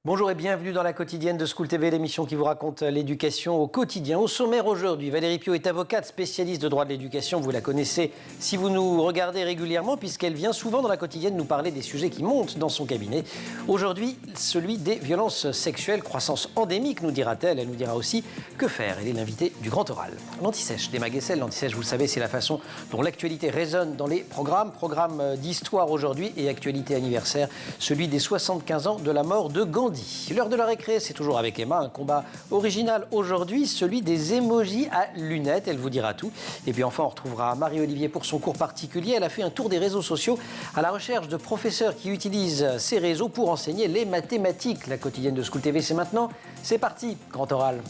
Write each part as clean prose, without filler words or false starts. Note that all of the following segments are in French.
Bonjour et bienvenue dans la quotidienne de School TV, l'émission qui vous raconte l'éducation au quotidien. Au sommaire aujourd'hui, Valérie Piot est avocate, spécialiste de droit de l'éducation. Vous la connaissez si vous nous regardez régulièrement, puisqu'elle vient souvent dans la quotidienne nous parler des sujets qui montent dans son cabinet. Aujourd'hui, celui des violences sexuelles, croissance endémique, nous dira-t-elle. Elle nous dira aussi que faire. Elle est l'invitée du Grand Oral. L'Anti-Sèche des Maguessel. L'Anti-Sèche, vous le savez, c'est la façon dont l'actualité résonne dans les programmes. Programme d'histoire aujourd'hui et actualité anniversaire, celui des 75 ans de la mort de Gandhi. L'heure de la récré, c'est toujours avec Emma, un combat original aujourd'hui, celui des émojis à lunettes, elle vous dira tout. Et puis enfin, on retrouvera Marie-Olivier pour son cours particulier. Elle a fait un tour des réseaux sociaux à la recherche de professeurs qui utilisent ces réseaux pour enseigner les mathématiques. La quotidienne de School TV, c'est maintenant. C'est parti, Grand Oral.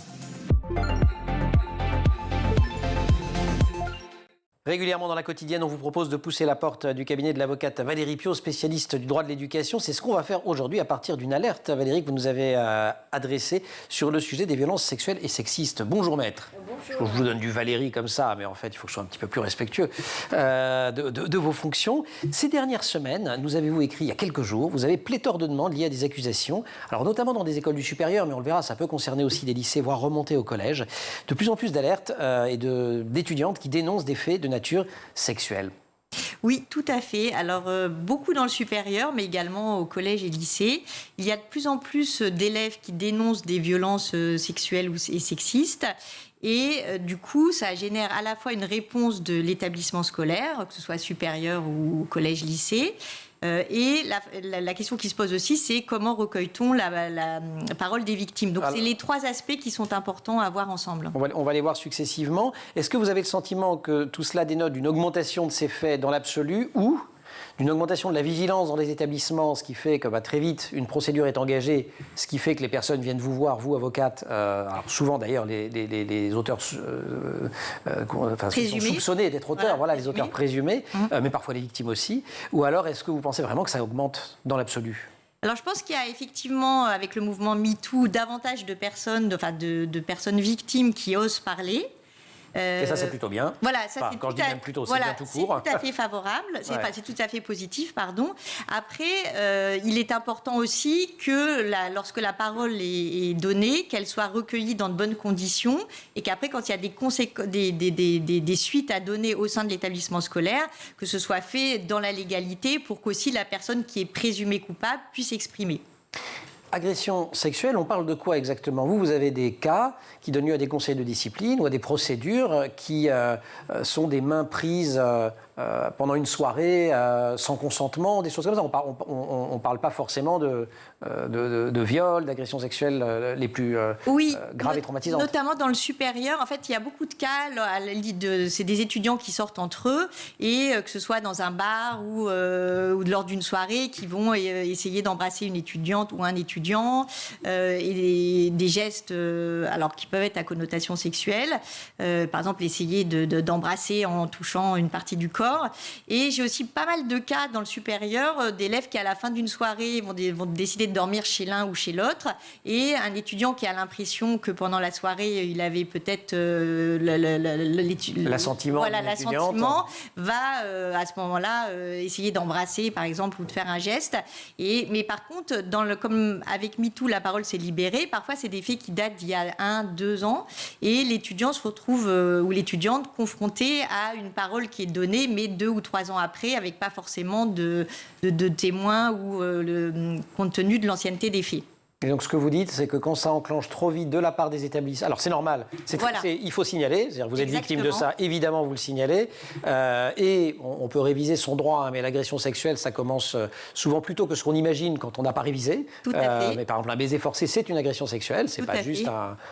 Régulièrement dans la quotidienne, on vous propose de pousser la porte du cabinet de l'avocate Valérie Piot, spécialiste du droit de l'éducation. C'est ce qu'on va faire aujourd'hui à partir d'une alerte, Valérie, que vous nous avez adressée sur le sujet des violences sexuelles et sexistes. Bonjour maître. Bonjour. Je vous donne du Valérie comme ça, mais en fait, il faut que je sois un petit peu plus respectueux de vos fonctions. Ces dernières semaines, nous avez-vous écrit il y a quelques jours, vous avez pléthore de demandes liées à des accusations, alors notamment dans des écoles du supérieur, mais on le verra, ça peut concerner aussi des lycées, voire remonter au collège. De plus en plus d'alertes et d'étudiantes qui dénoncent des faits de nature sexuelle. Oui, tout à fait. Alors, beaucoup dans le supérieur, mais également au collège et lycée. Il y a de plus en plus d'élèves qui dénoncent des violences sexuelles et sexistes. Et du coup, ça génère à la fois une réponse de l'établissement scolaire, que ce soit supérieur ou collège-lycée. Et la question qui se pose aussi, c'est comment recueille-t-on la parole des victimes. Donc, c'est les trois aspects qui sont importants à voir ensemble. On va les voir successivement. Est-ce que vous avez le sentiment que tout cela dénote d'une augmentation de ces faits dans l'absolu ou d'une augmentation de la vigilance dans les établissements, ce qui fait que très vite, une procédure est engagée, ce qui fait que les personnes viennent vous voir, vous, avocate, alors souvent d'ailleurs les auteurs sont soupçonnés d'être auteurs, voilà les auteurs présumés, mais parfois les victimes aussi, ou alors est-ce que vous pensez vraiment que ça augmente dans l'absolu ? Alors, je pense qu'il y a effectivement, avec le mouvement MeToo, davantage de personnes, de personnes victimes qui osent parler. Et ça, c'est plutôt bien. Voilà, ça, quand je dis même plutôt, c'est bien tout court. C'est tout à fait favorable, c'est tout à fait positif, pardon. Après, il est important aussi que lorsque la parole est donnée, qu'elle soit recueillie dans de bonnes conditions et qu'après, quand il y a des suites à donner au sein de l'établissement scolaire, que ce soit fait dans la légalité pour qu'aussi la personne qui est présumée coupable puisse exprimer. Agression sexuelle, on parle de quoi exactement ? Vous avez des cas qui donnent lieu à des conseils de discipline ou à des procédures qui sont des mains prises pendant une soirée sans consentement, des choses comme ça. On parle pas forcément de viol, d'agressions sexuelles les plus graves et traumatisantes. Notamment dans le supérieur. En fait, il y a beaucoup de cas, c'est des étudiants qui sortent entre eux et que ce soit dans un bar ou lors d'une soirée qui vont essayer d'embrasser une étudiante ou un étudiant et des gestes alors qui peuvent être à connotation sexuelle. Par exemple, essayer d'embrasser en touchant une partie du corps. Et j'ai aussi pas mal de cas dans le supérieur d'élèves qui, à la fin d'une soirée, vont décider de dormir chez l'un ou chez l'autre. Et un étudiant qui a l'impression que pendant la soirée, il avait peut-être l'assentiment, va à ce moment-là essayer d'embrasser, par exemple, ou de faire un geste. Mais par contre, comme avec MeToo, la parole s'est libérée. Parfois, c'est des faits qui datent d'il y a 1-2 ans. Et l'étudiant se retrouve, ou l'étudiante, confrontée à une parole qui est donnée, mais 2 ou 3 ans après, avec pas forcément de témoins ou compte tenu de l'ancienneté des faits. Et donc, ce que vous dites, c'est que quand ça enclenche trop vite de la part des établissements... Alors, c'est normal. Il faut signaler. C'est-à-dire vous êtes victime de ça, évidemment, vous le signalez. Et on peut réviser son droit, mais l'agression sexuelle, ça commence souvent plus tôt que ce qu'on imagine quand on n'a pas révisé. Tout à fait. Mais par exemple, un baiser forcé, c'est une agression sexuelle. C'est pas juste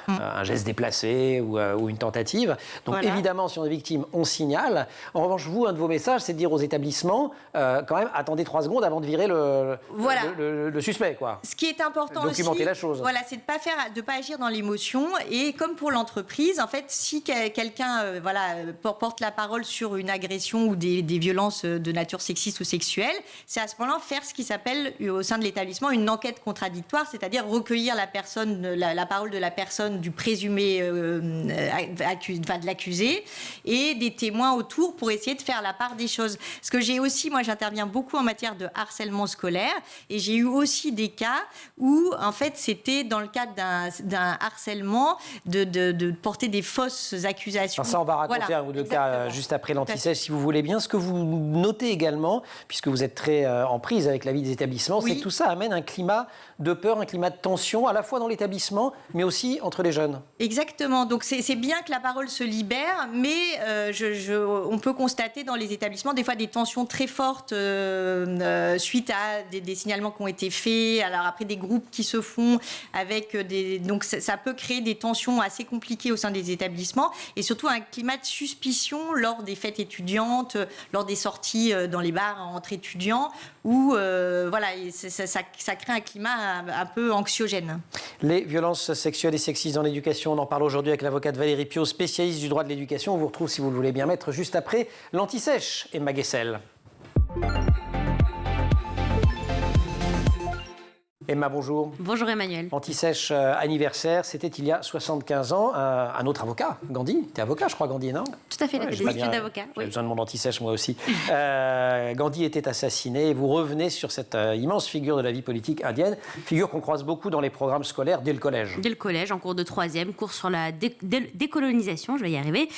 un geste déplacé ou une tentative. Donc, évidemment, si on est victime, on signale. En revanche, vous, un de vos messages, c'est de dire aux établissements, quand même, attendez 3 secondes avant de virer le suspect, quoi. Ce qui est important aussi, la chose. Voilà, c'est de pas agir dans l'émotion. Et comme pour l'entreprise, en fait, si quelqu'un porte la parole sur une agression ou des violences de nature sexiste ou sexuelle, c'est à ce moment-là faire ce qui s'appelle au sein de l'établissement une enquête contradictoire, c'est-à-dire recueillir la parole de la personne du présumé de l'accusé et des témoins autour pour essayer de faire la part des choses. Parce que j'interviens beaucoup en matière de harcèlement scolaire et j'ai eu aussi des cas où en fait, c'était dans le cadre d'un harcèlement de porter des fausses accusations. Alors ça, on va raconter un ou deux cas juste après l'anti-sèche, si vous voulez bien. Ce que vous notez également, puisque vous êtes très en prise avec la vie des établissements, c'est que tout ça amène un climat de peur, un climat de tension, à la fois dans l'établissement, mais aussi entre les jeunes. Exactement. Donc c'est bien que la parole se libère, mais on peut constater dans les établissements des fois des tensions très fortes suite à des signalements qui ont été faits. Alors après des groupes qui se font avec donc ça peut créer des tensions assez compliquées au sein des établissements et surtout un climat de suspicion lors des fêtes étudiantes, lors des sorties dans les bars entre étudiants où ça crée un climat un peu anxiogène. Les violences sexuelles et sexistes dans l'éducation, on en parle aujourd'hui avec l'avocate Valérie Piot, spécialiste du droit de l'éducation. On vous retrouve, si vous le voulez bien mettre, juste après l'anti-sèche. Emma Guessel. Emma, bonjour. Bonjour Emmanuel. Anti-sèche anniversaire, c'était il y a 75 ans. Un autre avocat, Gandhi. T'es avocat, je crois, Gandhi, non? Tout à fait, il a fait des études d'avocat. J'ai besoin de mon anti-sèche, moi aussi. Gandhi était assassiné et vous revenez sur cette immense figure de la vie politique indienne, figure qu'on croise beaucoup dans les programmes scolaires dès le collège. Dès le collège, en cours de 3e, cours sur la décolonisation, je vais y arriver.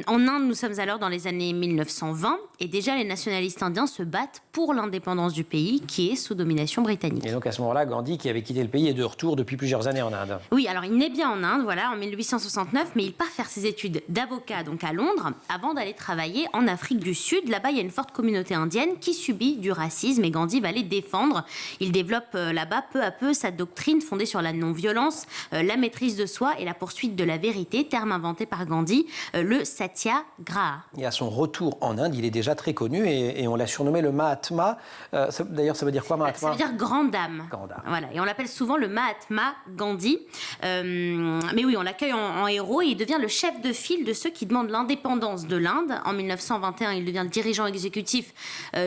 En Inde, nous sommes alors dans les années 1920 et déjà les nationalistes indiens se battent pour l'indépendance du pays qui est sous domination britannique. Et donc à ce moment-là, Gandhi, qui avait quitté le pays, est de retour depuis plusieurs années en Inde. Oui, alors il naît bien en Inde, voilà, en 1869, mais il part faire ses études d'avocat donc à Londres avant d'aller travailler en Afrique du Sud. Là-bas, il y a une forte communauté indienne qui subit du racisme et Gandhi va les défendre. Il développe là-bas peu à peu sa doctrine fondée sur la non-violence, la maîtrise de soi et la poursuite de la vérité, terme inventé par Gandhi, le satyagraha. Et à son retour en Inde, il est déjà très connu et on l'a surnommé le Mahatma. D'ailleurs, ça veut dire quoi, Mahatma? Ça veut dire grande dame. Voilà. Et on l'appelle souvent le Mahatma Gandhi. Mais oui, on l'accueille en héros et il devient le chef de file de ceux qui demandent l'indépendance de l'Inde. En 1921, il devient le dirigeant exécutif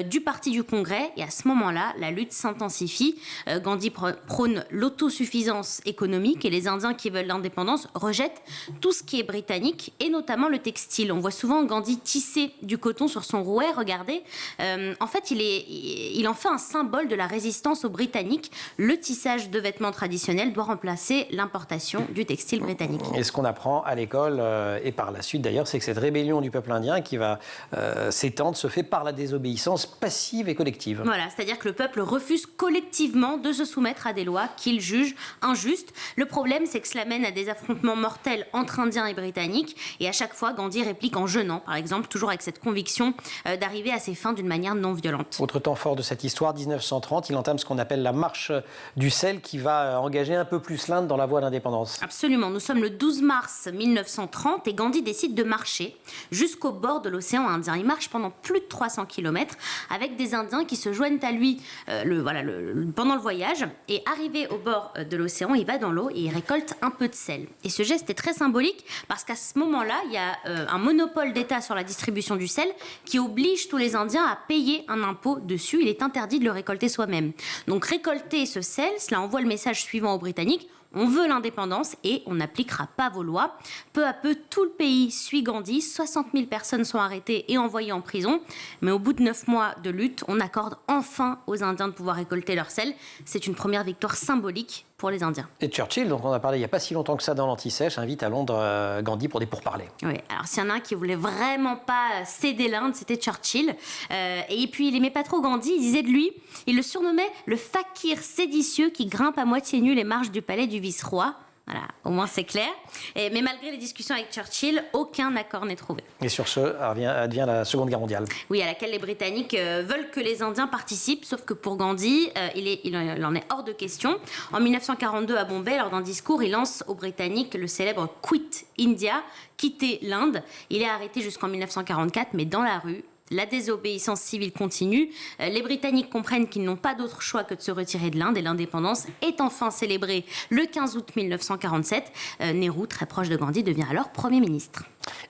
du Parti du Congrès. Et à ce moment-là, la lutte s'intensifie. Gandhi prône l'autosuffisance économique et les Indiens qui veulent l'indépendance rejettent tout ce qui est britannique et notamment le textile. On voit souvent Gandhi tisser du coton sur son rouet, regardez. En fait, il en fait un symbole de la résistance aux Britanniques. Le tissage de vêtements traditionnels doit remplacer l'importation du textile britannique. Et ce qu'on apprend à l'école, et par la suite d'ailleurs, c'est que cette rébellion du peuple indien qui va s'étendre se fait par la désobéissance passive et collective. Voilà, c'est-à-dire que le peuple refuse collectivement de se soumettre à des lois qu'il juge injustes. Le problème, c'est que cela mène à des affrontements mortels entre Indiens et Britanniques. Et à chaque fois, Gandhi réplique en jeûnant, par exemple, toujours avec cette conviction d'arriver à ses fins d'une manière non violente. Autre temps fort de cette histoire, 1930, il entame ce qu'on appelle la marche du sel qui va engager un peu plus l'Inde dans la voie d'indépendance. Absolument, nous sommes le 12 mars 1930 et Gandhi décide de marcher jusqu'au bord de l'océan Indien. Il marche pendant plus de 300 km avec des Indiens qui se joignent à lui pendant le voyage. Et arrivé au bord de l'océan, il va dans l'eau et il récolte un peu de sel. Et ce geste est très symbolique parce qu'à ce moment-là, il y a un monopole d'État sur la distribution du sel qui oblige tous les Indiens à payer un impôt dessus. Il est interdit de le récolter soi-même. Donc récolter ce sel, cela envoie le message suivant aux Britanniques: on veut l'indépendance et on n'appliquera pas vos lois. Peu à peu, tout le pays suit Gandhi. 60 000 personnes sont arrêtées et envoyées en prison. Mais au bout de 9 mois de lutte, on accorde enfin aux Indiens de pouvoir récolter leur sel. C'est une première victoire symbolique pour les Indiens. Et Churchill, dont on a parlé il n'y a pas si longtemps que ça dans l'Anti-Sèche, invite à Londres Gandhi pour des pourparlers. Oui, alors s'il y en a un qui voulait vraiment pas céder l'Inde, c'était Churchill. Et puis il aimait pas trop Gandhi, il disait de lui, il le surnommait le fakir séditieux qui grimpe à moitié nu les marches du palais du vice-roi. Voilà, au moins c'est clair. Mais malgré les discussions avec Churchill, aucun accord n'est trouvé. Et sur ce, advient la Seconde Guerre mondiale. Oui, à laquelle les Britanniques veulent que les Indiens participent, sauf que pour Gandhi, il en est hors de question. En 1942, à Bombay, lors d'un discours, il lance aux Britanniques le célèbre « Quit India », quitter l'Inde. Il est arrêté jusqu'en 1944, mais dans la rue. La désobéissance civile continue. Les Britanniques comprennent qu'ils n'ont pas d'autre choix que de se retirer de l'Inde et l'indépendance est enfin célébrée le 15 août 1947. Nehru, très proche de Gandhi, devient alors Premier ministre.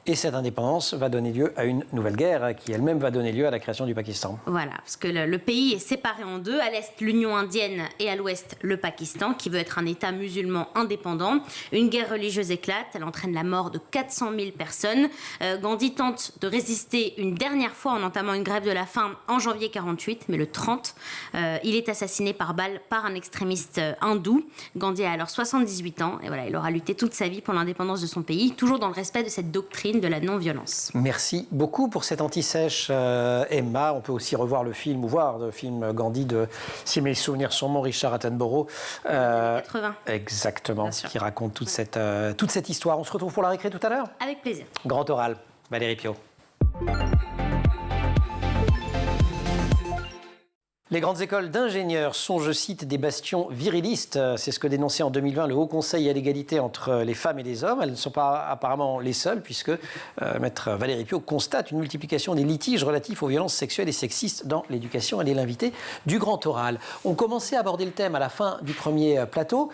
Et cette indépendance va donner lieu à une nouvelle guerre qui elle-même va donner lieu à la création du Pakistan. Voilà, parce que le pays est séparé en deux. À l'est, l'Union indienne et à l'ouest, le Pakistan, qui veut être un État musulman indépendant. Une guerre religieuse éclate, elle entraîne la mort de 400 000 personnes. Gandhi tente de résister une dernière fois en entamant une grève de la faim en janvier 48, mais le 30, il est assassiné par balle par un extrémiste hindou. Gandhi a alors 78 ans et voilà, il aura lutté toute sa vie pour l'indépendance de son pays, toujours dans le respect de cette doctrine de la non-violence. Merci beaucoup pour cette anti-sèche, Emma. On peut aussi revoir le film ou voir le film Gandhi de, si mes souvenirs sont bons, Richard Attenborough. 80. Exactement, qui raconte toute cette histoire. On se retrouve pour la récré tout à l'heure. Avec plaisir. Grand oral, Valérie Piot. Les grandes écoles d'ingénieurs sont, je cite, des bastions virilistes. C'est ce que dénonçait en 2020 le Haut Conseil à l'égalité entre les femmes et les hommes. Elles ne sont pas apparemment les seules, puisque maître Valérie Piot constate une multiplication des litiges relatifs aux violences sexuelles et sexistes dans l'éducation. Elle est l'invitée du Grand Oral. On commençait à aborder le thème à la fin du premier plateau.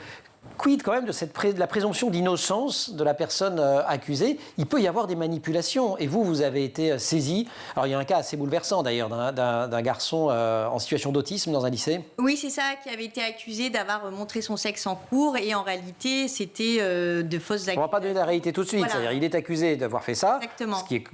Quid quand même de la présomption d'innocence de la personne accusée? Il peut y avoir des manipulations. Et vous avez été saisi. Alors il y a un cas assez bouleversant d'ailleurs d'un garçon en situation d'autisme dans un lycée. Oui, c'est ça, qui avait été accusé d'avoir montré son sexe en cours. Et en réalité, c'était de fausses accusations. On ne va pas donner la réalité tout de suite. Voilà. C'est-à-dire il est accusé d'avoir fait ça. Exactement. Ce qui est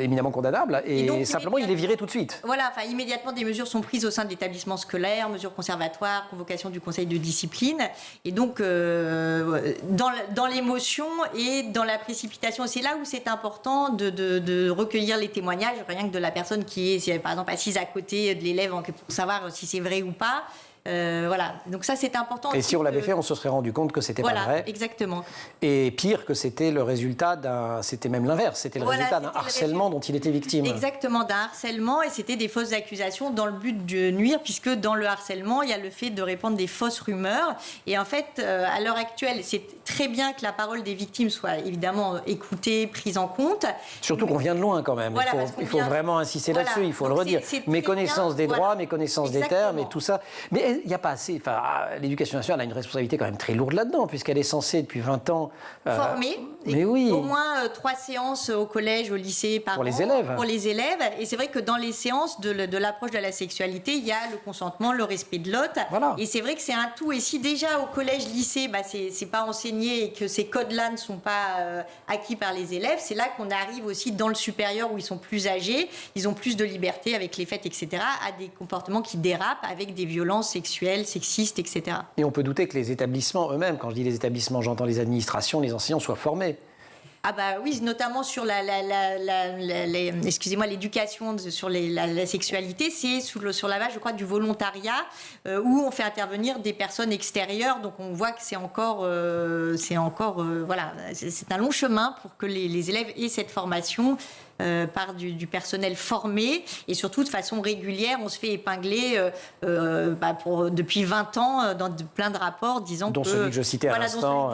éminemment condamnable. Et donc, simplement, il est viré tout de suite. Voilà, immédiatement, des mesures sont prises au sein de l'établissement scolaire, mesures conservatoires, convocation du conseil de discipline. Et donc, dans l'émotion et dans la précipitation, c'est là où c'est important de recueillir les témoignages, rien que de la personne qui est, par exemple, assise à côté de l'élève pour savoir si c'est vrai ou pas. Voilà, donc ça c'est important. Et si on l'avait fait, on se serait rendu compte que c'était pas vrai. Exactement. Et pire, que c'était le résultat c'était même l'inverse, c'était le résultat d'un harcèlement dont il était victime. Exactement, d'un harcèlement, et c'était des fausses accusations dans le but de nuire, puisque dans le harcèlement, il y a le fait de répandre des fausses rumeurs. Et en fait, à l'heure actuelle, c'est très bien que la parole des victimes soit évidemment écoutée, prise en compte. Surtout qu'on vient de loin quand même. Voilà, il faut vraiment insister là-dessus, il faut le redire. Méconnaissance des droits, méconnaissance des termes et tout ça. Mais il n'y a pas assez. Enfin, l'éducation nationale a une responsabilité quand même très lourde là-dedans, puisqu'elle est censée, depuis 20 ans... former. Mais oui. Au moins 3 séances au collège, au lycée, par an. Pour les élèves. Pour les élèves. Et c'est vrai que dans les séances de l'approche de la sexualité, il y a le consentement, le respect de l'autre. Voilà. Et c'est vrai que c'est un tout. Et si déjà au collège, lycée, c'est pas enseigné et que ces codes-là ne sont pas acquis par les élèves, c'est là qu'on arrive aussi dans le supérieur où ils sont plus âgés, ils ont plus de liberté avec les fêtes, etc., à des comportements qui dérapent avec des violences sexuelles, sexistes, etc. Et on peut douter que les établissements eux-mêmes, quand je dis les établissements, j'entends les administrations, les enseignants soient formés. Ah bah oui, notamment sur l'éducation sur la sexualité, c'est sur la base, je crois, du volontariat où on fait intervenir des personnes extérieures. Donc on voit que c'est encore voilà, c'est un long chemin pour que les élèves aient cette formation. Par du personnel formé et surtout de façon régulière. On se fait épingler depuis 20 ans dans plein de rapports disant dont celui que je citais à l'instant,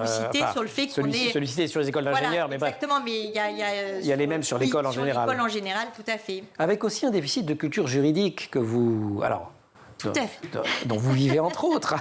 sur le fait qu'on est... Celui cité sur les écoles d'ingénieurs, mais bref. Exactement, mais il y a les mêmes sur l'école en général. Sur l'école en général, tout à fait. Avec aussi un déficit de culture juridique que vous... Alors, dont vous vivez entre autres,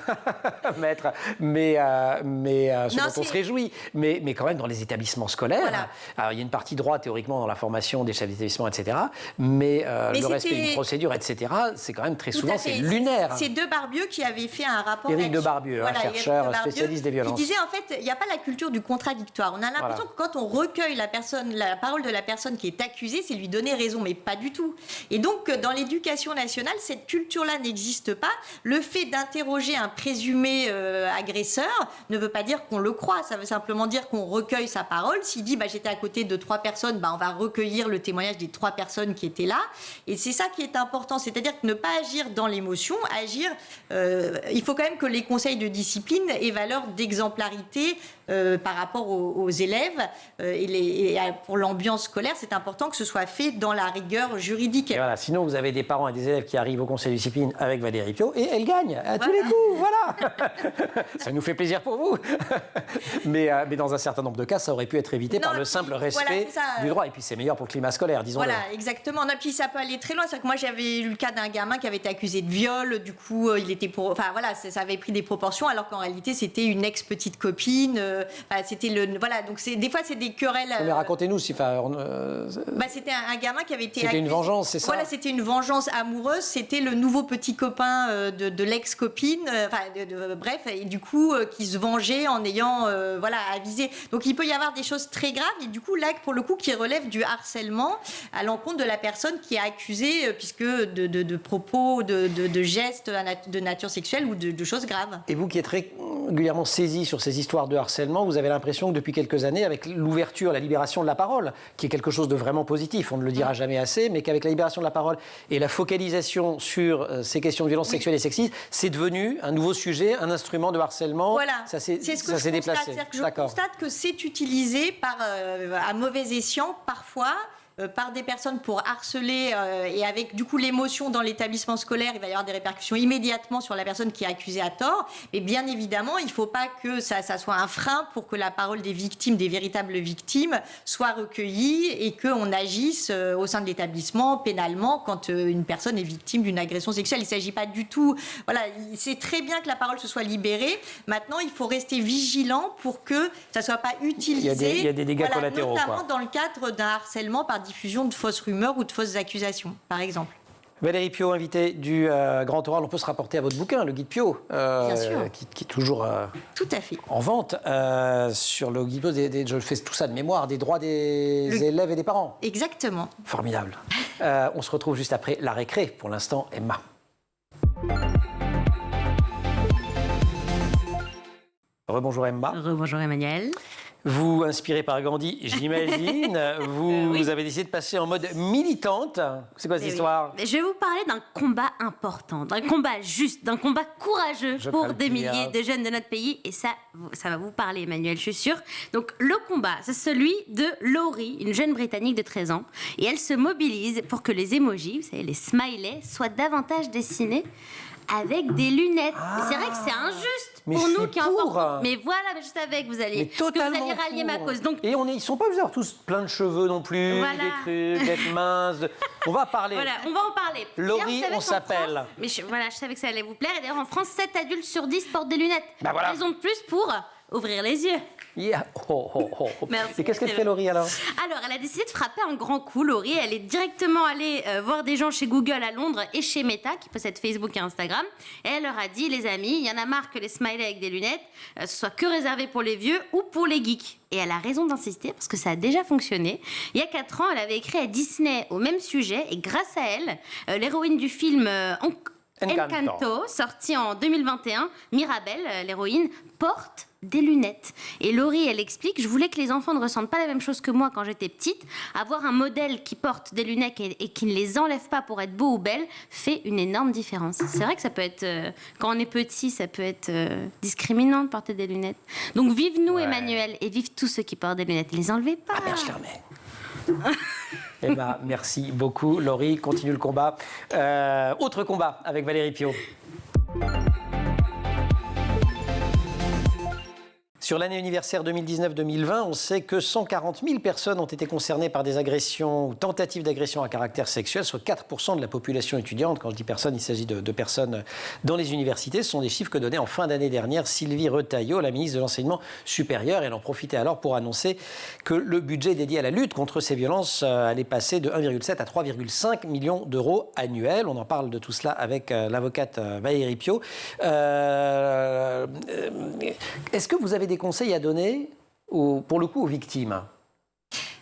maître, mais ce dont on se réjouit. Mais quand même dans les établissements scolaires, voilà. Alors, il y a une partie droit théoriquement dans la formation des chefs d'établissement, etc. Mais le respect d'une procédure, etc., c'est quand même très souvent, c'est lunaire. C'est Debarbieu qui avait fait un rapport Éric Debarbieu, un chercheur spécialiste des violences. Qui disait en fait, il n'y a pas la culture du contradictoire. On a l'impression que quand on recueille la parole de la personne qui est accusée, c'est lui donner raison, mais pas du tout. Et donc, dans l'éducation nationale, cette culture-là n'existe pas. Le fait d'interroger un présumé agresseur ne veut pas dire qu'on le croit. Ça veut simplement dire qu'on recueille sa parole. S'il dit j'étais à côté de 3 personnes, on va recueillir le témoignage des 3 personnes qui étaient là. Et c'est ça qui est important. C'est-à-dire que ne pas agir dans l'émotion, agir... il faut quand même que les conseils de discipline aient valeur d'exemplarité par rapport aux élèves. Et pour l'ambiance scolaire, c'est important que ce soit fait dans la rigueur juridique. Et voilà, sinon, vous avez des parents et des élèves qui arrivent au conseil de discipline avec avec Valérie Piot et elle gagne à tous les coups, voilà. Ça nous fait plaisir pour vous. mais dans un certain nombre de cas, ça aurait pu être évité par le simple respect du droit. Et puis c'est meilleur pour le climat scolaire, disons-le. Voilà, exactement. Et puis ça peut aller très loin. C'est que moi j'avais eu le cas d'un gamin qui avait été accusé de viol. Du coup, il était enfin voilà, ça avait pris des proportions, alors qu'en réalité c'était une ex-petite copine. C'était voilà. Donc des fois c'est des querelles. Mais racontez-nous si. C'était un gamin qui avait été. C'était une vengeance, c'est ça? Voilà, c'était une vengeance amoureuse. C'était le nouveau petit copain de l'ex-copine. Bref, et du coup qui se vengeait en ayant avisé. Donc il peut y avoir des choses très graves et du coup là pour le coup qui relèvent du harcèlement à l'encontre de la personne qui est accusée puisque de propos, de gestes de nature sexuelle ou de choses graves. Et vous qui êtes régulièrement saisi sur ces histoires de harcèlement, vous avez l'impression que depuis quelques années, avec l'ouverture, la libération de la parole, qui est quelque chose de vraiment positif, on ne le dira jamais assez, mais qu'avec la libération de la parole et la focalisation sur ces questions de violence sexuelle et sexiste, c'est devenu un nouveau sujet, un instrument de harcèlement. Voilà, ça s'est déplacé. Je constate que c'est utilisé à mauvais escient parfois. Par des personnes pour harceler et avec du coup l'émotion dans l'établissement scolaire, il va y avoir des répercussions immédiatement sur la personne qui est accusée à tort. Mais bien évidemment, il ne faut pas que ça soit un frein pour que la parole des victimes, des véritables victimes, soit recueillie et qu'on agisse au sein de l'établissement pénalement quand une personne est victime d'une agression sexuelle. Il ne s'agit pas du tout... Voilà, c'est très bien que la parole se soit libérée. Maintenant, il faut rester vigilant pour que ça ne soit pas utilisé. Il y a des dégâts collatéraux. Notamment dans le cadre d'un harcèlement par diffusion de fausses rumeurs ou de fausses accusations, par exemple. Valérie Piot, invitée du Grand Oral, on peut se rapporter à votre bouquin, le Guide Piot, qui est toujours tout à fait. en vente. Sur le Guide Piot, je fais tout ça de mémoire, des droits des élèves et des parents. Exactement. Formidable. On se retrouve juste après la récré. Pour l'instant, Emma. Rebonjour Emma. Rebonjour Emmanuel. Vous, inspiré par Gandhi, j'imagine, vous avez décidé de passer en mode militante. C'est quoi cette histoire? Je vais vous parler d'un combat important, d'un combat juste, d'un combat courageux pour des milliers de jeunes de notre pays. Et ça va vous parler, Emmanuel, je suis sûre. Donc, le combat, c'est celui de Laurie, une jeune Britannique de 13 ans. Et elle se mobilise pour que les emojis, vous savez, les smileys, soient davantage dessinés avec des lunettes. Mais c'est vrai que c'est injuste pour nous qui en portons. Mais voilà, je savais que vous alliez rallier ma cause. Donc... Et ils sont pas obligés d'avoir tous plein de cheveux non plus, des trucs, d'être minces. On va parler. Voilà, on va en parler. Laurie, on s'appelle. Mais je savais que ça allait vous plaire. Et d'ailleurs, en France, 7 adultes sur 10 portent des lunettes. Voilà. Raison de plus pour ouvrir les yeux. Yeah. Merci. Et qu'est-ce qu'elle fait, Laurie, alors? Alors, elle a décidé de frapper un grand coup, Laurie. Elle est directement allée voir des gens chez Google à Londres et chez Meta, qui possèdent Facebook et Instagram. Et elle leur a dit, les amis, il y en a marre que les smileys avec des lunettes ce soit que réservé pour les vieux ou pour les geeks. Et elle a raison d'insister parce que ça a déjà fonctionné. Il y a 4 ans, elle avait écrit à Disney au même sujet. Et grâce à elle, l'héroïne du film Encanto, sorti en 2021, Mirabel, l'héroïne, porte des lunettes. Et Laurie, elle explique, je voulais que les enfants ne ressentent pas la même chose que moi quand j'étais petite. Avoir un modèle qui porte des lunettes et qui ne les enlève pas pour être beau ou belle fait une énorme différence. C'est vrai que ça peut être, quand on est petit, ça peut être discriminant de porter des lunettes. Donc vive nous, Emmanuel, et vive tous ceux qui portent des lunettes. Les enlevez pas. Ah, je la remets. Eh ben, merci beaucoup, Laurie. Continue le combat. Autre combat avec Valérie Piot. Sur l'année universitaire 2019-2020, on sait que 140 000 personnes ont été concernées par des agressions ou tentatives d'agression à caractère sexuel, soit 4% de la population étudiante. Quand je dis personnes, il s'agit de personnes dans les universités. Ce sont des chiffres que donnait en fin d'année dernière Sylvie Retailleau, la ministre de l'Enseignement supérieur. Elle en profitait alors pour annoncer que le budget dédié à la lutte contre ces violences allait passer de 1,7 à 3,5 millions d'euros annuels. On en parle de tout cela avec l'avocate Valérie Piot. Est-ce que vous avez des conseils à donner, pour le coup, aux victimes?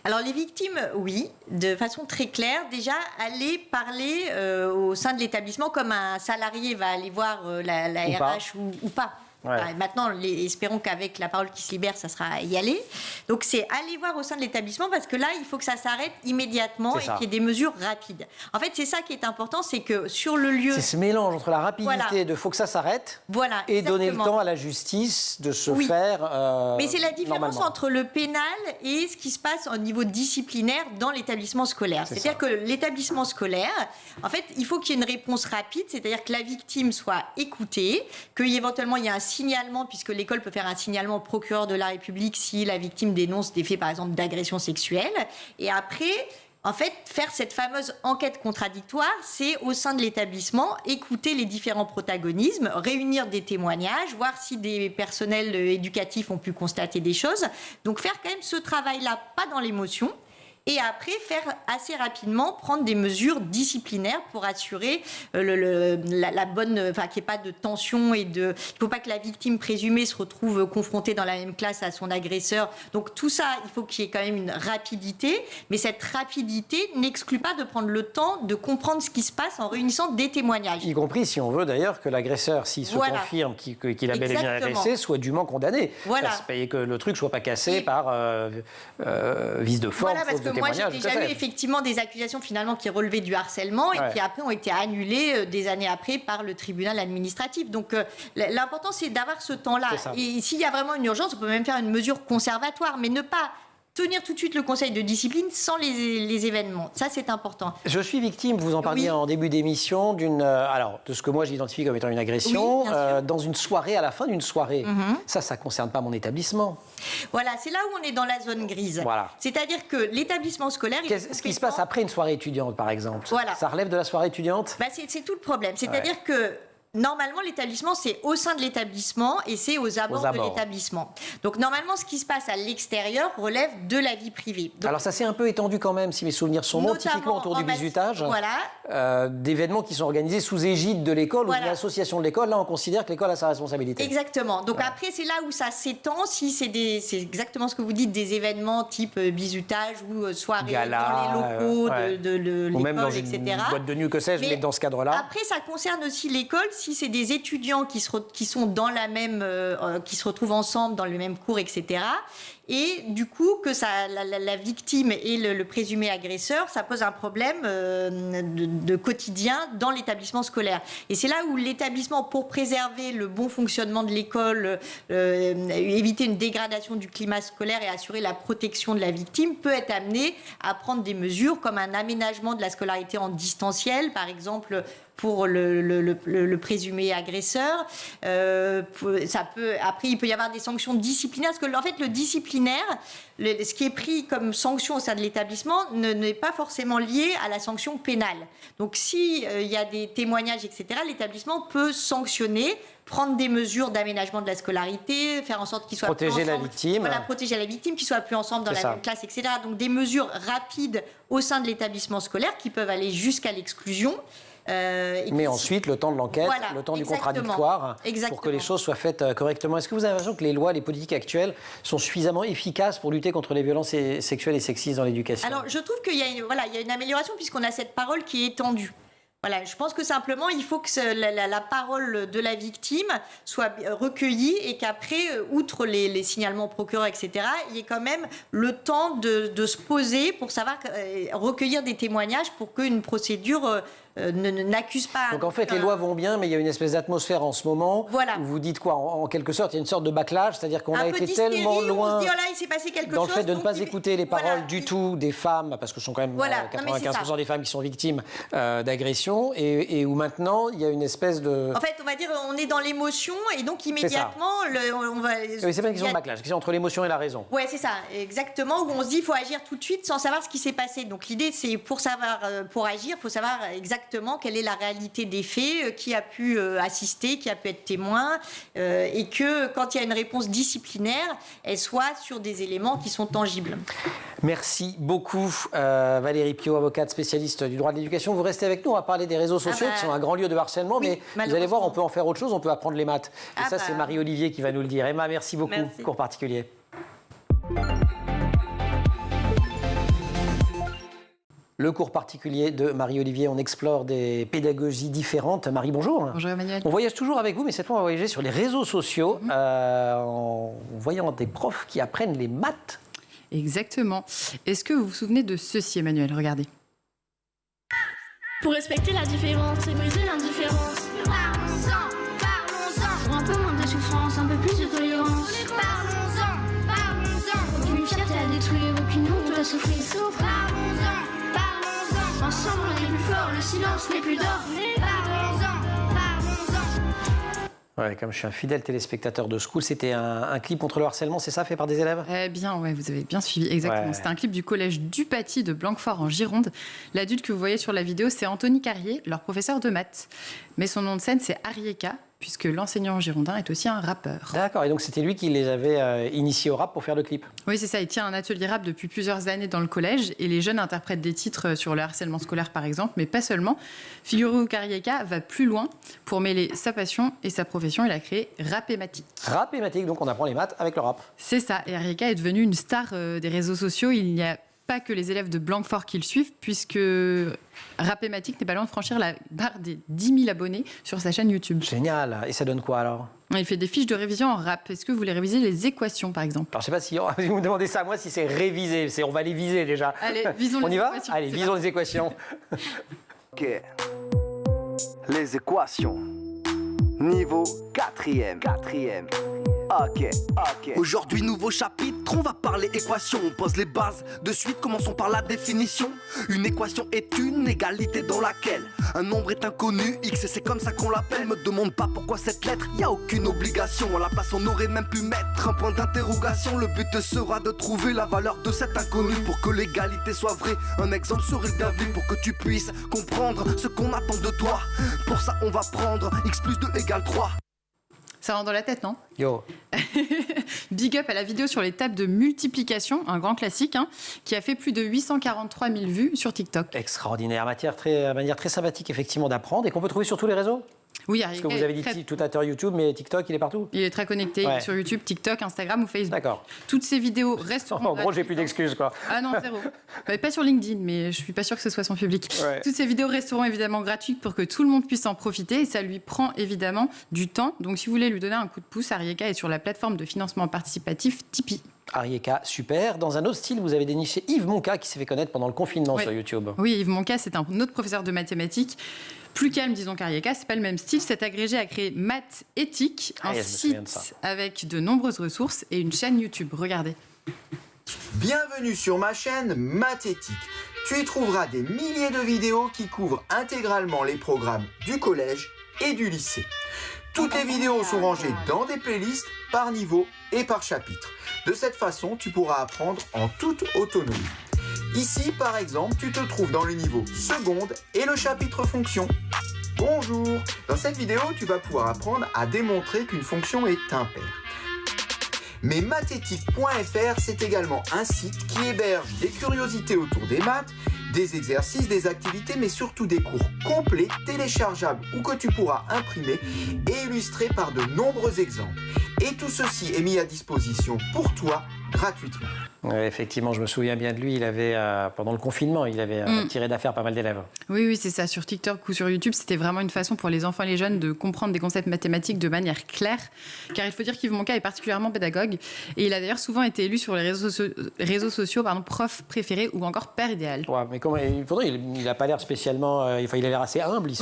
Alors les victimes, oui, de façon très claire. Déjà, aller parler au sein de l'établissement comme un salarié va aller voir la RH ou pas. Ouais. Maintenant, espérons qu'avec la parole qui se libère, ça sera y aller. Donc, c'est aller voir au sein de l'établissement parce que là, il faut que ça s'arrête immédiatement et qu'il y ait des mesures rapides. En fait, c'est ça qui est important, c'est que sur le lieu... C'est ce mélange entre la rapidité de faut que ça s'arrête et donner le temps à la justice de se faire Mais c'est la différence entre le pénal et ce qui se passe au niveau disciplinaire dans l'établissement scolaire. C'est-à-dire que l'établissement scolaire, en fait, il faut qu'il y ait une réponse rapide, c'est-à-dire que la victime soit écoutée, qu'éventuellement il y ait un signalement, puisque l'école peut faire un signalement au procureur de la République si la victime dénonce des faits, par exemple, d'agression sexuelle. Et après, en fait, faire cette fameuse enquête contradictoire, c'est au sein de l'établissement écouter les différents protagonismes, réunir des témoignages, voir si des personnels éducatifs ont pu constater des choses. Donc faire quand même ce travail-là, pas dans l'émotion. Et après, faire assez rapidement, prendre des mesures disciplinaires pour assurer la bonne... Enfin, qu'il n'y ait pas de tension et de... Il ne faut pas que la victime présumée se retrouve confrontée dans la même classe à son agresseur. Donc tout ça, il faut qu'il y ait quand même une rapidité. Mais cette rapidité n'exclut pas de prendre le temps de comprendre ce qui se passe en réunissant des témoignages. Y compris, si on veut d'ailleurs, que l'agresseur, s'il se confirme qu'il a bel et bien agressé, soit dûment condamné. Et que le truc ne soit pas cassé par vice de forme, faute de moi, j'ai déjà eu effectivement des accusations finalement qui relevaient du harcèlement et qui après ont été annulées des années après par le tribunal administratif. Donc l'important, c'est d'avoir ce temps-là. Et s'il y a vraiment une urgence, on peut même faire une mesure conservatoire, mais ne pas tenir tout de suite le conseil de discipline sans les événements. Ça, c'est important. Je suis victime, vous en parliez en début d'émission, de ce que moi j'identifie comme étant une agression, dans une soirée, à la fin d'une soirée. Ça ne concerne pas mon établissement. Voilà, c'est là où on est dans la zone grise. Voilà. C'est-à-dire que l'établissement scolaire... Ce qui se passe après une soirée étudiante, par exemple, ça relève de la soirée étudiante ? C'est tout le problème. C'est-à-dire que normalement, l'établissement, c'est au sein de l'établissement et c'est aux abords de l'établissement. Donc, normalement, ce qui se passe à l'extérieur relève de la vie privée. Donc, alors, ça s'est un peu étendu quand même, si mes souvenirs sont bons, typiquement autour du bizutage, d'événements qui sont organisés sous égide de l'école ou de l'association de l'école. Là, on considère que l'école a sa responsabilité. Exactement. Donc, après, c'est là où ça s'étend. Si c'est exactement ce que vous dites, des événements type bizutage ou soirée dans les locaux de l'école, ou même dans etc. une boîte de nuit, que sais-je, mais dans ce cadre-là. Après, ça concerne aussi l'école. Si c'est des étudiants qui sont dans la même, qui se retrouvent ensemble dans le même cours, etc. Et du coup, que la victime et le présumé agresseur, ça pose un problème de quotidien dans l'établissement scolaire. Et c'est là où l'établissement, pour préserver le bon fonctionnement de l'école, éviter une dégradation du climat scolaire et assurer la protection de la victime, peut être amené à prendre des mesures comme un aménagement de la scolarité en distanciel, par exemple, pour le présumé agresseur. Après, il peut y avoir des sanctions disciplinaires, parce que en fait, le disciplinaire, ce qui est pris comme sanction au sein de l'établissement n'est pas forcément lié à la sanction pénale. Donc, s'il y a des témoignages, etc., l'établissement peut sanctionner, prendre des mesures d'aménagement de la scolarité, faire en sorte qu'ils soient protéger la victime. Voilà, protéger la victime, qu'ils soient plus ensemble dans la même classe, etc. Donc, des mesures rapides au sein de l'établissement scolaire qui peuvent aller jusqu'à l'exclusion. Mais ensuite, le temps de l'enquête, le temps du contradictoire, pour que les choses soient faites correctement. Est-ce que vous avez l'impression que les lois, les politiques actuelles sont suffisamment efficaces pour lutter contre les violences sexuelles et sexistes dans l'éducation ? Alors, je trouve qu'il y a une amélioration puisqu'on a cette parole qui est étendue. Voilà, je pense que simplement, il faut que la parole de la victime soit recueillie et qu'après, outre les signalements au procureur, etc., il y ait quand même le temps de se poser pour savoir recueillir des témoignages pour qu'une procédure n'accuse pas... Donc en fait, les lois vont bien, mais il y a une espèce d'atmosphère en ce moment où vous dites quoi ? En quelque sorte, il y a une sorte de backlash, c'est-à-dire qu'on a été tellement loin on se dit, oh là, il s'est passé quelque dans chose, le fait de ne pas écouter les paroles du tout des femmes, parce que ce sont quand même 95% des femmes qui sont victimes d'agressions, et où maintenant, il y a une espèce de... En fait, on va dire, on est dans l'émotion, et donc immédiatement, on va... Oui, c'est pas une question de backlash, c'est entre l'émotion et la raison. Oui, c'est ça, exactement, où on se dit, il faut agir tout de suite sans savoir ce qui s'est passé. Donc l'idée, c'est pour agir, il faut savoir exactement quelle est la réalité des faits, qui a pu assister, qui a pu être témoin, et que quand il y a une réponse disciplinaire, elle soit sur des éléments qui sont tangibles. Merci beaucoup Valérie Piot, avocate spécialiste du droit de l'éducation. Vous restez avec nous, on va parler des réseaux sociaux qui sont un grand lieu de harcèlement, mais vous allez voir, on peut en faire autre chose, on peut apprendre les maths. Et ça, c'est Marie-Olivier qui va nous le dire. Emma, merci beaucoup, cours particulier. Le cours particulier de Marie-Olivier, on explore des pédagogies différentes. Marie, bonjour. Bonjour Emmanuel. On voyage toujours avec vous, mais cette fois on va voyager sur les réseaux sociaux en voyant des profs qui apprennent les maths. Exactement. Est-ce que vous vous souvenez de ceci, Emmanuel? Regardez. Pour respecter la différence et briser l'indifférence. Parlons-en, parlons-en. Pour un peu moins de souffrance, un peu plus de tolérance. Parlons-en, parlons-en. Aucune fierté à détruire, aucune honte à souffrir. Parlons-en, parlons-en. Ensemble on est plus fort, le silence n'est plus d'or. Parlons-en, parlons-en. Ouais, comme je suis un fidèle téléspectateur de School, c'était un clip contre le harcèlement, c'est ça, fait par des élèves? Eh bien, ouais, vous avez bien suivi, exactement. Ouais. C'était un clip du collège Dupaty de Blanquefort en Gironde. L'adulte que vous voyez sur la vidéo, c'est Anthony Carrier, leur professeur de maths. Mais son nom de scène, c'est Arieka, puisque l'enseignant girondin est aussi un rappeur. D'accord, et donc c'était lui qui les avait initiés au rap pour faire le clip. Oui, c'est ça. Il tient un atelier rap depuis plusieurs années dans le collège et les jeunes interprètent des titres sur le harcèlement scolaire, par exemple, mais pas seulement. Figurez-vous qu'Arieka va plus loin pour mêler sa passion et sa profession. Il a créé Rapématique. Rapématique, donc on apprend les maths avec le rap. C'est ça. Et Arieka est devenu une star des réseaux sociaux. Il n'y a pas que les élèves de Blanquefort qui le suivent, puisque Rapématique n'est pas loin de franchir la barre des 10 000 abonnés sur sa chaîne YouTube. Génial, et ça donne quoi alors? Il fait des fiches de révision en rap. Est-ce que vous voulez réviser les équations, par exemple? Alors je sais pas si vous me demandez ça à moi, si c'est révisé, on va les viser déjà. Allez, visons On les y va? équations. Allez, C'est visons les équations. Ok. Les équations. Niveau 4e. Ok. Aujourd'hui, nouveau chapitre, on va parler équation. On pose les bases, de suite, commençons par la définition. Une équation est une égalité dans laquelle un nombre est inconnu, X, et c'est comme ça qu'on l'appelle. Me demande pas pourquoi cette lettre, y a aucune obligation. À la place, on aurait même pu mettre un point d'interrogation. Le but sera de trouver la valeur de cet inconnu pour que l'égalité soit vraie. Un exemple serait bienvenu pour que tu puisses comprendre ce qu'on attend de toi. Pour ça, on va prendre X plus 2 égale 3. Ça rentre dans la tête, non? Yo. Big up à la vidéo sur les tables de multiplication, un grand classique, qui a fait plus de 843 000 vues sur TikTok. Extraordinaire, manière très sympathique effectivement d'apprendre et qu'on peut trouver sur tous les réseaux. Oui, Parce que vous avez dit tout à l'heure YouTube, mais TikTok, il est partout. Il est très connecté, Ouais. il est sur YouTube, TikTok, Instagram ou Facebook. D'accord. Toutes ces vidéos resteront En gros, j'ai plus d'excuses, quoi. Ah non, zéro. Pas sur LinkedIn, mais je suis pas sûre que ce soit son public. Ouais. Toutes ces vidéos resteront évidemment gratuites pour que tout le monde puisse en profiter et ça lui prend évidemment du temps. Donc si vous voulez lui donner un coup de pouce, Arieka est sur la plateforme de financement participatif Tipeee. Arieka, super. Dans un autre style, vous avez déniché Yves Monca qui s'est fait connaître pendant le confinement Ouais. sur YouTube. Oui, Yves Monca, c'est un autre professeur de mathématiques. Plus calme, disons qu'Arieka, c'est pas le même style. Cet agrégé a créé Maths Éthique, Ah, un yes, je me souviens de site ça. avec de nombreuses ressources et une chaîne YouTube. Regardez. Bienvenue sur ma chaîne Mathétique. Tu y trouveras des milliers de vidéos qui couvrent intégralement les programmes du collège et du lycée. Toutes les vidéos sont rangées dans des playlists par niveau et par chapitre. De cette façon, tu pourras apprendre en toute autonomie. Ici, par exemple, tu te trouves dans le niveau seconde et le chapitre fonction. Bonjour! Dans cette vidéo, tu vas pouvoir apprendre à démontrer qu'une fonction est impaire. Mais mathétique.fr, c'est également un site qui héberge des curiosités autour des maths, des exercices, des activités, mais surtout des cours complets, téléchargeables ou que tu pourras imprimer et illustrer par de nombreux exemples. Et tout ceci est mis à disposition pour toi gratuitement. Ouais, effectivement, je me souviens bien de lui. Il avait, pendant le confinement, il avait tiré d'affaire pas mal d'élèves. Oui, c'est ça. Sur TikTok ou sur YouTube, c'était vraiment une façon pour les enfants et les jeunes de comprendre des concepts mathématiques de manière claire. Car il faut dire qu'Yves Monca est particulièrement pédagogue. Et il a d'ailleurs souvent été élu sur les réseaux sociaux, prof préféré ou encore père idéal. Ouais, mais pourtant, il n'a pas l'air spécialement... il a l'air assez humble. Il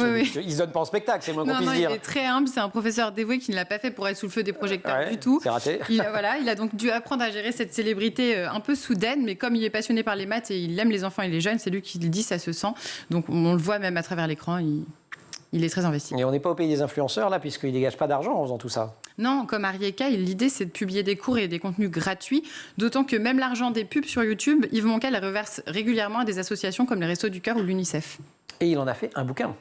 se donne pas en spectacle, c'est le moins qu'on puisse dire. Il est très humble. C'est un professeur dévoué qui ne l'a pas fait pour être sous le feu des projecteurs Ouais, du tout. c'est raté. Il a donc dû apprendre à gérer cette célébrité un peu soudaine, mais comme il est passionné par les maths et il aime les enfants et les jeunes, c'est lui qui le dit, ça se sent. Donc on le voit même à travers l'écran, il est très investi. Et on n'est pas au pays des influenceurs, là, puisqu'il ne dégage pas d'argent en faisant tout ça. Non, comme Arieka, l'idée c'est de publier des cours et des contenus gratuits, d'autant que même l'argent des pubs sur YouTube, Yves Monca le reverse régulièrement à des associations comme les Restos du Cœur ou l'UNICEF. Et il en a fait un bouquin.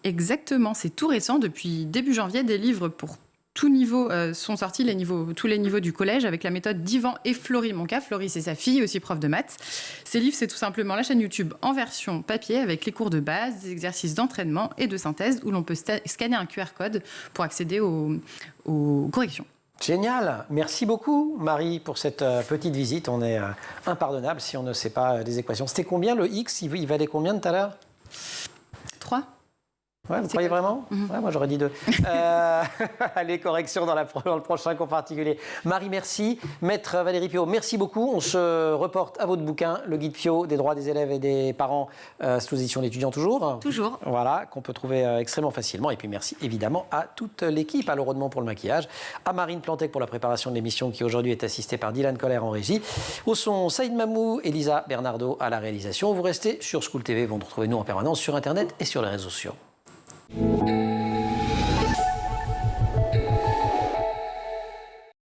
Exactement, c'est tout récent, depuis début janvier, des livres pour tout niveau sont sortis, tous les niveaux du collège, avec la méthode d'Yvan et Florie Monca. Florie, c'est sa fille, aussi prof de maths. Ces livres, c'est tout simplement la chaîne YouTube en version papier, avec les cours de base, des exercices d'entraînement et de synthèse, où l'on peut scanner un QR code pour accéder aux corrections. Génial. Merci beaucoup, Marie, pour cette petite visite. On est impardonnable si on ne sait pas les équations. C'était combien le X? Il valait combien tout à l'heure? 3. Ouais, vous croyez vraiment? Ouais, moi, j'aurais dit 2. Allez, correction dans le prochain cours particulier. Marie, merci. Maître Valérie Piot, merci beaucoup. On se reporte à votre bouquin, le guide Piot des droits des élèves et des parents, sous édition d'étudiants toujours. Toujours. Voilà, qu'on peut trouver extrêmement facilement. Et puis merci évidemment à toute l'équipe, à Laure Rodemont pour le maquillage, à Marine Plantec pour la préparation de l'émission qui aujourd'hui est assistée par Dylan Colère en régie. Au son, Saïd Mamou, Elisa Bernardo à la réalisation. Vous restez sur School TV, vous nous retrouvez nous en permanence sur Internet et sur les réseaux sociaux.